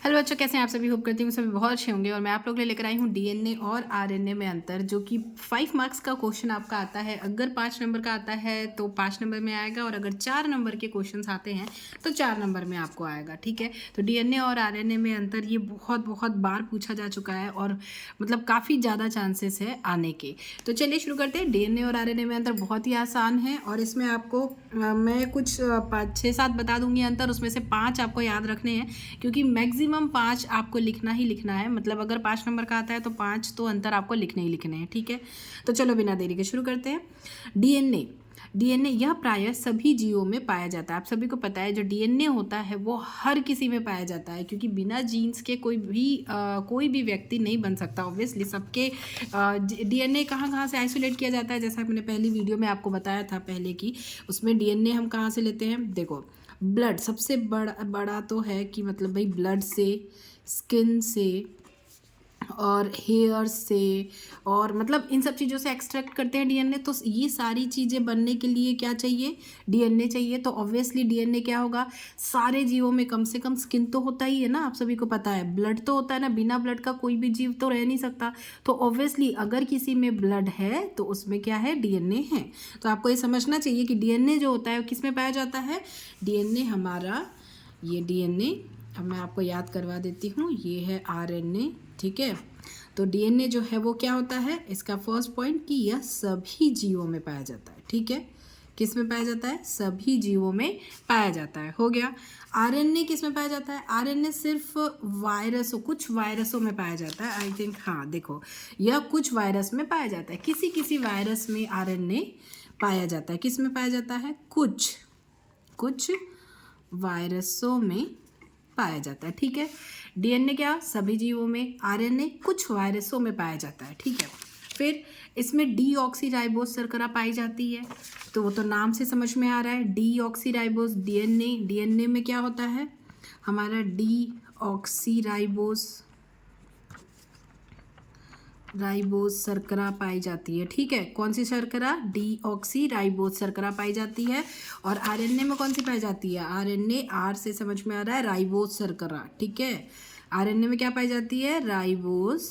Hello बच्चों, कैसे हैं आप सभी। होप करती हूँ सभी बहुत अच्छे होंगे। और मैं आप लोग के लिए लेकर आई हूँ डीएनए और आरएनए में अंतर, जो कि 5 मार्क्स का क्वेश्चन आपका आता है। अगर 5 नंबर का आता है तो 5 नंबर में आएगा, और अगर 4 नंबर के क्वेश्चंस आते हैं तो 4 नंबर में आपको आएगा। ठीक है, तो डीएनए और आरएनए में अंतर ये बहुत बहुत बार पूछा जा चुका है, और मतलब काफ़ी ज़्यादा चांसेस है आने के। तो चलिए शुरू करते हैं। डीएनए और आरएनए में अंतर बहुत ही आसान है, और इसमें आपको मैं कुछ 5-6-7 बता दूंगी अंतर। उसमें से 5 आपको याद रखने हैं, क्योंकि मैक्सिमम 5 आपको लिखना ही लिखना है। मतलब अगर 5 नंबर का आता है तो 5 तो अंतर आपको लिखने ही लिखने हैं। ठीक है, तो चलो बिना देरी के शुरू करते हैं। डीएनए डीएनए यह प्रायः सभी जीवों में पाया जाता है। आप सभी को पता है जो डीएनए होता है वो हर किसी में पाया जाता है, क्योंकि बिना जीन्स के कोई भी व्यक्ति नहीं बन सकता। ऑब्वियसली सबके डीएनए कहाँ कहाँ से आइसोलेट किया जाता है, जैसा मैंने पहली वीडियो में आपको बताया था पहले की। उसमें डीएनए हम कहाँ से लेते हैं, देखो ब्लड सबसे बड़ा तो है कि मतलब भाई ब्लड से, स्किन से, और हेयर से, और मतलब इन सब चीज़ों से एक्सट्रैक्ट करते हैं डीएनए। तो ये सारी चीज़ें बनने के लिए क्या चाहिए, डीएनए चाहिए। तो ऑब्वियसली डीएनए क्या होगा, सारे जीवों में कम से कम स्किन तो होता ही है ना, आप सभी को पता है। ब्लड तो होता है ना, बिना ब्लड का कोई भी जीव तो रह नहीं सकता। तो ऑब्वियसली अगर किसी में ब्लड है तो उसमें क्या है, डीएनए है। तो आपको ये समझना चाहिए कि डीएनए जो होता है किस में पाया जाता है। डीएनए हमारा, ये डीएनए अब मैं आपको याद करवा देती हूँ, ये है आरएनए। ठीक है, तो डीएनए जो है वो क्या होता है, इसका फर्स्ट पॉइंट कि यह सभी जीवों में पाया जाता है। ठीक है, किस में पाया जाता है, सभी जीवों में पाया जाता है। हो गया। आरएनए किस में पाया जाता है, आरएनए सिर्फ कुछ वायरसों में पाया जाता है। आई थिंक, हाँ देखो, यह कुछ वायरस में पाया जाता है। किसी किसी वायरस में आरएनए पाया जाता है। किस में पाया जाता है, कुछ वायरसों में पाया जाता है। ठीक है, डीएनए क्या, सभी जीवों में, आरएनए कुछ वायरसों में पाया जाता है। ठीक है, फिर इसमें डीऑक्सीराइबोस शर्करा पाई जाती है। तो वो तो नाम से समझ में आ रहा है, डीऑक्सीराइबोस। डीएनए में क्या होता है हमारा, डीऑक्सीराइबोस शर्करा पाई जाती है। ठीक है, कौन सी शर्करा, डीऑक्सीराइबोस शर्करा पाई जाती है। और आरएनए में कौन सी पाई जाती है, आरएनए, आर से समझ में आ रहा है, राइबोस शर्करा। ठीक है, आरएनए में क्या पाई जाती है, राइबोस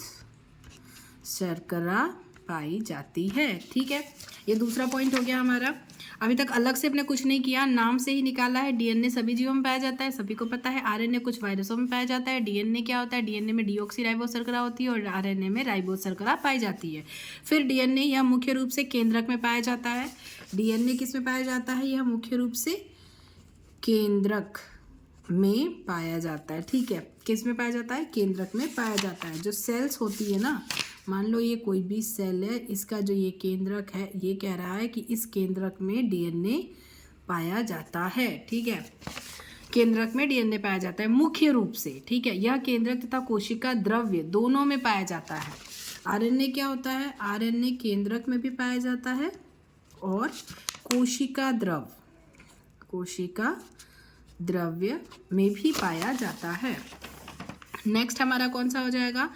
शर्करा पाई जाती है। ठीक है, ये दूसरा पॉइंट हो गया हमारा। अभी तक अलग से अपने कुछ नहीं किया, नाम से ही निकाला है। डीएनए सभी जीवों में पाया जाता है, सभी को पता है। आरएनए कुछ वायरसों में पाया जाता है। डीएनए क्या होता है, डीएनए में डीऑक्सीराइबोस शर्करा होती है, और आरएनए में राइबोस शर्करा पाई जाती है। फिर डीएनए यह मुख्य रूप से केंद्रक में पाया जाता है। डीएनए किस में पाया जाता है, यह मुख्य रूप से केंद्रक में पाया जाता है। ठीक है, किस में पाया जाता है, केंद्रक में पाया जाता है। जो सेल्स होती है ना, मान लो ये कोई भी सेल है, इसका जो ये केंद्रक है, ये कह रहा है कि इस केंद्रक में डीएनए पाया जाता है। ठीक है, केंद्रक में डीएनए पाया जाता है मुख्य रूप से। ठीक है, यह केंद्रक तथा कोशिका द्रव्य दोनों में पाया जाता है। आरएनए क्या होता है, आरएनए केंद्रक में भी पाया जाता है, और कोशिका द्रव्य में भी पाया जाता है। नेक्स्ट हमारा कौन सा हो जाएगा,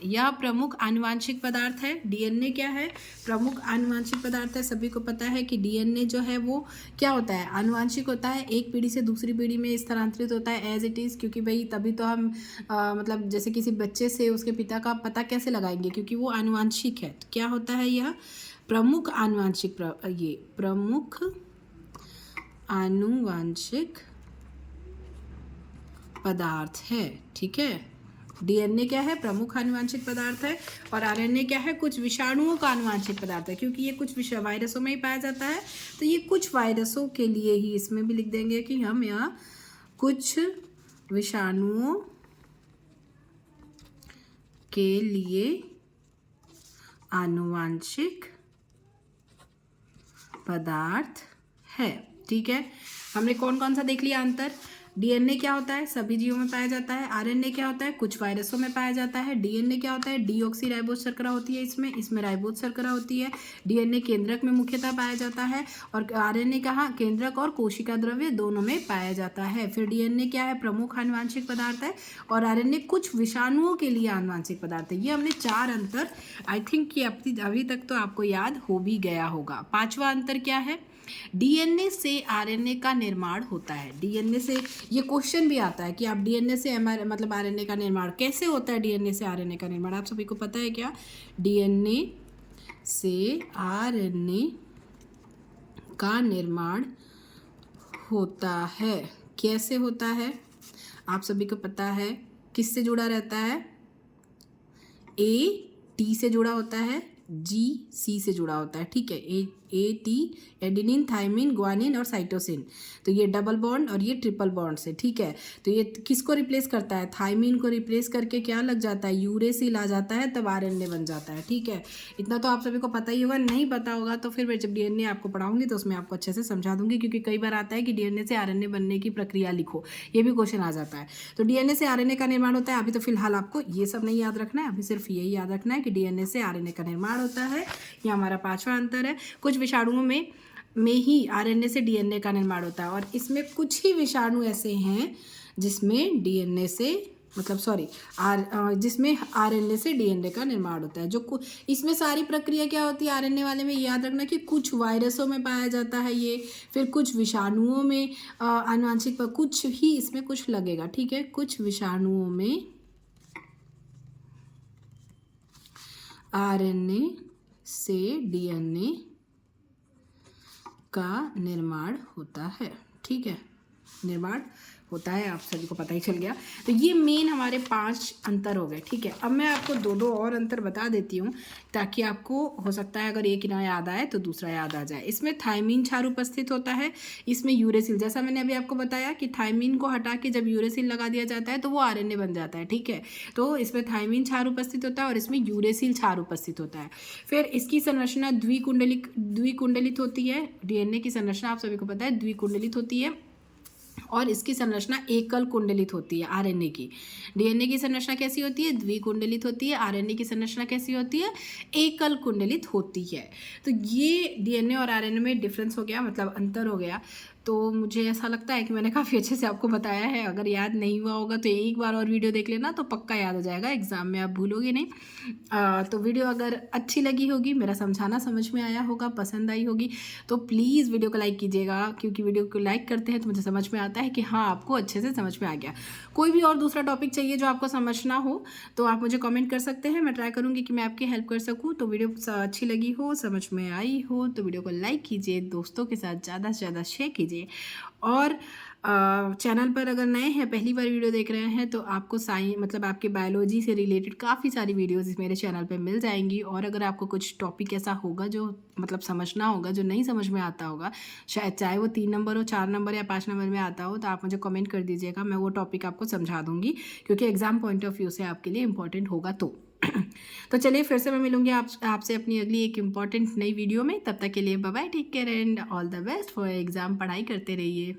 यह प्रमुख आनुवांशिक पदार्थ है। डीएनए क्या है, प्रमुख आनुवांशिक पदार्थ है। सभी को पता है कि डीएनए जो है वो क्या होता है, आनुवांशिक होता है। एक पीढ़ी से दूसरी पीढ़ी में स्थानांतरित होता है एज इट इज़, क्योंकि भाई तभी तो हम मतलब जैसे किसी बच्चे से उसके पिता का पता कैसे लगाएंगे, क्योंकि वो आनुवांशिक है। तो क्या होता है, यह प्रमुख आनुवांशिक पदार्थ है। ठीक है, डीएनए क्या है, प्रमुख आनुवांशिक पदार्थ है। और आरएनए क्या है, कुछ विषाणुओं का आनुवांशिक पदार्थ है, क्योंकि ये कुछ वायरसों में ही पाया जाता है। तो ये कुछ वायरसों के लिए ही, इसमें भी लिख देंगे कि हम यहाँ कुछ विषाणुओं के लिए आनुवांशिक पदार्थ है। ठीक है, हमने कौन कौन सा देख लिया अंतर। डीएनए क्या होता है, सभी जीवों में पाया जाता है। आरएनए क्या होता है, कुछ वायरसों में पाया जाता है। डीएनए क्या होता है, डीऑक्सीराइबोस शर्करा होती है, इसमें राइबोस शर्करा होती है। डीएनए केंद्रक में मुख्यतः पाया जाता है, और आरएनए कहाँ, केंद्रक और कोशिका द्रव्य दोनों में पाया जाता है। फिर डीएनए क्या है, प्रमुख आनुवांशिक पदार्थ है, और आरएनए कुछ विषाणुओं के लिए आनुवांशिक पदार्थ है। ये हमने 4 अंतर आई थिंक कि अभी तक तो आपको याद हो भी गया होगा। 5वां अंतर क्या है, डीएनए से आरएनए का निर्माण होता है। डीएनए से ये क्वेश्चन भी आता है कि आप डीएनए से मतलब आरएनए का निर्माण कैसे होता है। डीएनए से आरएनए का निर्माण आप सभी को पता है क्या? डीएनए से आरएनए का निर्माण होता है। कैसे होता है आप सभी को पता है। किससे जुड़ा रहता है? ए टी से जुड़ा होता है, जी सी से जुड़ा होता है। ठीक है, A T adenine, thymine, guanine और साइटोसिन। तो ये डबल बॉन्ड और ये ट्रिपल बॉन्ड से। ठीक है, तो ये किसको रिप्लेस करता है? थाइमिन को रिप्लेस करके क्या लग जाता है? यूरेसिल आ जाता है, तब आरएनए बन जाता है। ठीक है, इतना तो आप सभी को पता ही होगा। नहीं पता होगा तो फिर मैं जब डीएनए आपको पढ़ाऊंगी तो उसमें आपको अच्छे से समझा दूंगी, क्योंकि कई बार आता है कि डीएनए से आरएनए बनने की प्रक्रिया लिखो, ये भी क्वेश्चन आ जाता है। तो डीएनए से आरएनए का निर्माण होता है। अभी तो फिलहाल आपको ये सब नहीं याद रखना है, अभी सिर्फ यही याद रखना है कि डीएनए से आरएनए का निर्माण होता है। ये हमारा 5वां अंतर है। कुछ विषाणुओं में ही आरएनए से डीएनए का निर्माण होता है, और इसमें कुछ ही विषाणु ऐसे हैं जिसमें डीएनए से जिसमें आरएनए से डीएनए का निर्माण होता है। जो इसमें सारी प्रक्रिया क्या होती है आरएनए वाले में, याद रखना कि कुछ वायरसों में पाया जाता है ये, फिर कुछ विषाणुओं में आनुवंशिक पर कुछ ही इसमें कुछ लगेगा। ठीक है, कुछ विषाणुओं में आरएनए से डीएनए का निर्माण होता है। ठीक है, निर्माण होता है, आप सभी को पता ही चल गया। तो ये मेन हमारे 5 अंतर हो गए। ठीक है, अब मैं आपको दो और अंतर बता देती हूँ, ताकि आपको हो सकता है अगर एक ना याद आए तो दूसरा याद आ जाए। इसमें थाइमिन क्षार उपस्थित होता है, इसमें यूरेसिल। जैसा मैंने अभी आपको बताया कि थाइमिन को हटा के जब यूरेसिल लगा दिया जाता है तो वो आरएनए बन जाता है। ठीक है, तो इसमें थाइमिन क्षार उपस्थित होता है और इसमें यूरेसिल क्षार उपस्थित होता है। फिर इसकी संरचना द्विकुंडलित होती है। डीएनए की संरचना आप सभी को पता है द्विकुंडलित होती है, और इसकी संरचना एकल कुंडलित होती है। आरएनए की, डीएनए की संरचना कैसी होती है? द्विकुंडलित होती है। आरएनए की संरचना कैसी होती है? एकल कुंडलित होती है। तो ये डीएनए और आरएनए में डिफरेंस हो गया, मतलब अंतर हो गया। तो मुझे ऐसा लगता है कि मैंने काफ़ी अच्छे से आपको बताया है। अगर याद नहीं हुआ होगा तो एक बार और वीडियो देख लेना, तो पक्का याद हो जाएगा, एग्ज़ाम में आप भूलोगे नहीं। तो वीडियो अगर अच्छी लगी होगी, मेरा समझाना समझ में आया होगा, पसंद आई होगी, तो प्लीज़ वीडियो को लाइक कीजिएगा, क्योंकि वीडियो को लाइक करते हैं तो मुझे समझ में आता है कि हाँ आपको अच्छे से समझ में आ गया। कोई भी और दूसरा टॉपिक चाहिए जो आपको समझना हो तो आप मुझे कमेंट कर सकते हैं, मैं ट्राई करूँगी कि मैं आपकी हेल्प कर सकूँ। तो वीडियो अच्छी लगी हो, समझ में आई हो, तो वीडियो को लाइक कीजिए, दोस्तों के साथ ज़्यादा से ज़्यादा शेयर कीजिए। और चैनल पर अगर नए हैं, पहली बार वीडियो देख रहे हैं, तो आपको मतलब आपके बायोलॉजी से रिलेटेड काफ़ी सारी वीडियोस मेरे चैनल पे मिल जाएंगी। और अगर आपको कुछ टॉपिक ऐसा होगा जो मतलब समझना होगा, जो नहीं समझ में आता होगा, शायद चाहे वो 3 नंबर हो, 4 नंबर या 5 नंबर में आता हो, तो आप मुझे कमेंट कर दीजिएगा, मैं वो टॉपिक आपको समझा दूँगी, क्योंकि एग्ज़ाम पॉइंट ऑफ व्यू से आपके लिए इंपॉर्टेंट होगा। तो चलिए फिर से मैं मिलूंगी आपसे अपनी अगली एक इम्पॉर्टेंट नई वीडियो में। तब तक के लिए bye bye, take care and all the best for exam. पढ़ाई करते रहिए।